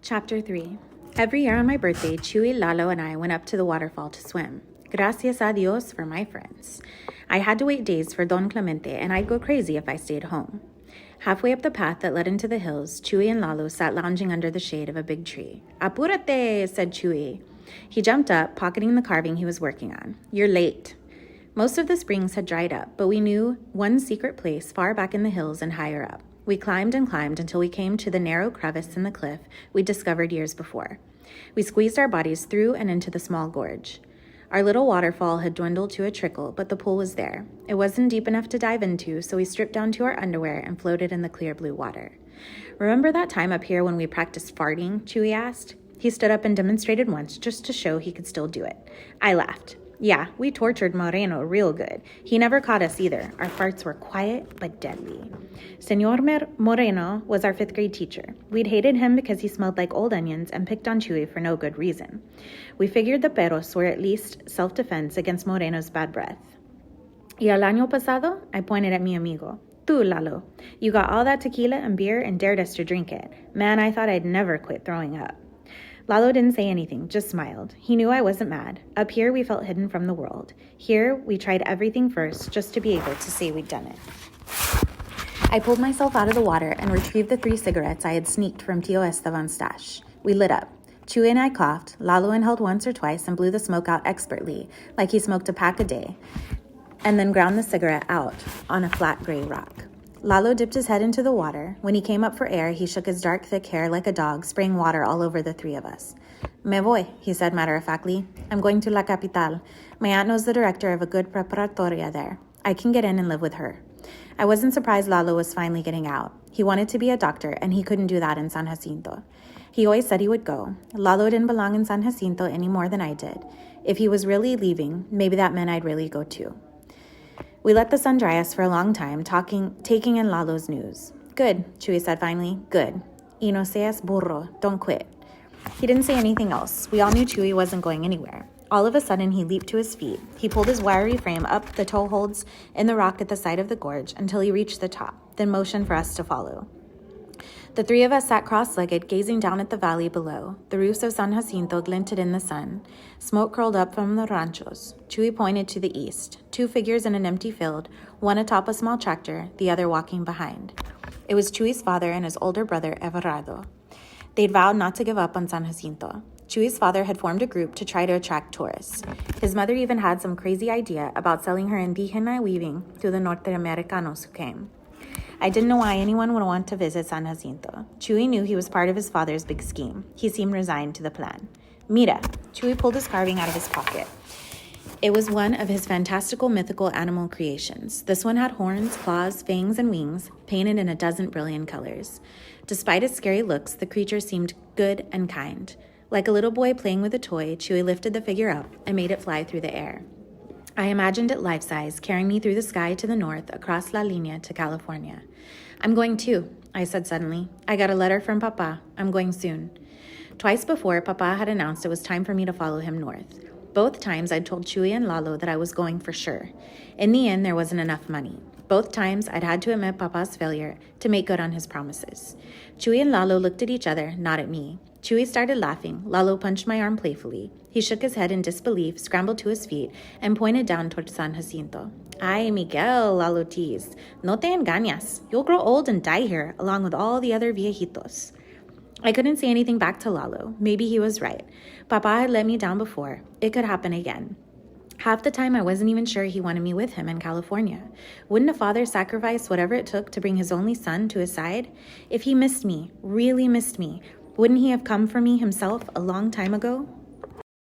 Chapter 3. Every year on my birthday, Chuy, Lalo, and I went up to the waterfall to swim. Gracias a Dios for my friends. I had to wait days for Don Clemente, and I'd go crazy if I stayed home. Halfway up the path that led into the hills, Chuy and Lalo sat lounging under the shade of a big tree. Apúrate, said Chuy. He jumped up, pocketing the carving he was working on. You're late. Most of the springs had dried up, but we knew one secret place far back in the hills and higher up. We climbed and climbed until we came to the narrow crevice in the cliff we'd discovered years before. We squeezed our bodies through and into the small gorge. Our little waterfall had dwindled to a trickle, but the pool was there. It wasn't deep enough to dive into, so we stripped down to our underwear and floated in the clear blue water. Remember that time up here when we practiced farting? Chuy asked. He stood up and demonstrated once just to show he could still do it. I laughed. Yeah, we tortured Moreno real good. He never caught us either. Our farts were quiet but deadly. Senor Moreno was our 5th grade teacher. We'd hated him because he smelled like old onions and picked on Chuy for no good reason. We figured the peros were at least self-defense against Moreno's bad breath. Y el año pasado, I pointed at mi amigo. Tú, Lalo. You got all that tequila and beer and dared us to drink it. Man, I thought I'd never quit throwing up. Lalo didn't say anything, just smiled. He knew I wasn't mad. Up here, we felt hidden from the world. Here, we tried everything first just to be able to say we'd done it. I pulled myself out of the water and retrieved the 3 cigarettes I had sneaked from Tio Esteban's stash. We lit up. Chuy and I coughed. Lalo inhaled once or twice and blew the smoke out expertly, like he smoked a pack a day, and then ground the cigarette out on a flat gray rock. Lalo dipped his head into the water. When he came up for air, he shook his dark, thick hair like a dog, spraying water all over the 3 of us. Me voy, he said matter-of-factly. I'm going to La Capital. My aunt knows the director of a good preparatoria there. I can get in and live with her. I wasn't surprised Lalo was finally getting out. He wanted to be a doctor, and he couldn't do that in San Jacinto. He always said he would go. Lalo didn't belong in San Jacinto any more than I did. If he was really leaving, maybe that meant I'd really go too. We let the sun dry us for a long time, taking in Lalo's news. Good, Chuy said finally. Good. Y no seas burro. Don't quit. He didn't say anything else. We all knew Chuy wasn't going anywhere. All of a sudden, he leaped to his feet. He pulled his wiry frame up the toe holds in the rock at the side of the gorge until he reached the top, then motioned for us to follow. The 3 of us sat cross-legged, gazing down at the valley below. The roofs of San Jacinto glinted in the sun. Smoke curled up from the ranchos. Chuy pointed to the east. 2 figures in an empty field, one atop a small tractor, the other walking behind. It was Chuy's father and his older brother, Everardo. They'd vowed not to give up on San Jacinto. Chuy's father had formed a group to try to attract tourists. His mother even had some crazy idea about selling her indigena weaving to the Norte Americanos who came. I didn't know why anyone would want to visit San Jacinto. Chuy knew he was part of his father's big scheme. He seemed resigned to the plan. Mira, Chuy pulled his carving out of his pocket. It was one of his fantastical mythical animal creations. This one had horns, claws, fangs, and wings, painted in a dozen brilliant colors. Despite its scary looks, the creature seemed good and kind. Like a little boy playing with a toy, Chuy lifted the figure up and made it fly through the air. I imagined it life-size, carrying me through the sky to the north, across La Linea to California. I'm going too, I said suddenly. I got a letter from Papa. I'm going soon. Twice before, Papa had announced it was time for me to follow him north. Both times I'd told Chuy and Lalo that I was going for sure. In the end, there wasn't enough money. Both times I'd had to admit Papa's failure to make good on his promises. Chuy and Lalo looked at each other, not at me. Chuy started laughing. Lalo punched my arm playfully. He shook his head in disbelief, scrambled to his feet, and pointed down towards San Jacinto. Ay, Miguel, Lalo teased. No te engañas. You'll grow old and die here, along with all the other viejitos. I couldn't say anything back to Lalo. Maybe he was right. Papa had let me down before. It could happen again. Half the time, I wasn't even sure he wanted me with him in California. Wouldn't a father sacrifice whatever it took to bring his only son to his side? If he missed me, really missed me, wouldn't he have come for me himself a long time ago?